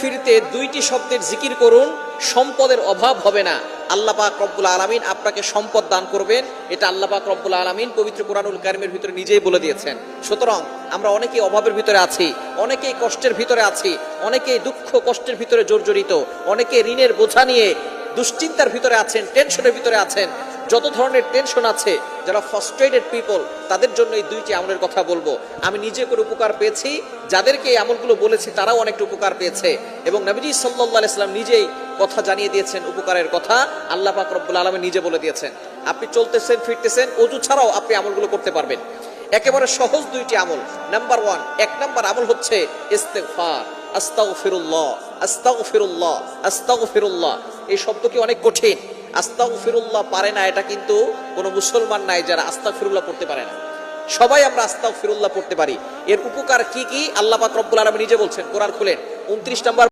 ফিরতে দুইটি শব্দের জিকির করুন, সম্পদের অভাব হবে না। আল্লাহ পাক রব্বুল আলামিন আপনাকে সম্পদ দান করবেন, এটা আল্লাহ পাক রব্বুল আলামিন পবিত্র কোরআনুল কারীমের ভিতরে নিজেই বলে দিয়েছেন। সুতরাং আমরা অনেকেই অভাবের ভিতরে আছি, অনেকেই কষ্টের ভিতরে আছি, অনেকেই দুঃখ কষ্টের ভিতরে জর্জরিত, অনেকে ঋণের বোঝা নিয়ে দুশ্চিন্তার ভিতরে আছেন, টেনশনের ভিতরে আছেন। যত ধরনের টেনশন আছে, যারা ফ্রাস্ট্রেটেড পিপল, তাদের জন্য এই দুইটি আমলের কথা বলবো। আমি নিজে করে উপকার পেয়েছি, যাদেরকে এই আমলগুলো বলেছি তারাও অনেকটা উপকার পেয়েছে, এবং নবীজি সাল্লাল্লাহু আলাইহি সাল্লাম নিজেই কথা জানিয়ে দিয়েছেন উপকারের কথা। আল্লাহ পাক রব্বুল আলামিন নিজে বলে দিয়েছেন। আপনি চলতেছেন ফিরতেছেন, ওযু ছাড়াও আপনি আমলগুলো করতে পারবেন। একেবারে সহজ দুইটি আমল। নাম্বার 1, এক নাম্বার আমল হচ্ছে ইস্তেগফার। আস্তাগফিরুল্লাহ, আস্তাগফিরুল্লাহ, আস্তাগফিরুল্লাহ। এই শব্দ কি অনেক কঠিন। আস্তাগফিরুল্লাহ পারে না এটা কিন্তু কোনো মুসলমান নাই যারা আস্তাগফিরুল্লাহ পড়তে পারে না। সবাই আমরা আস্তাগফিরুল্লাহ পড়তে পারি। এর উপকার কি কি আল্লাহ পাক রব্বুল আলামিন নিজে বলছেন। কোরআন খুলেন 29 নম্বর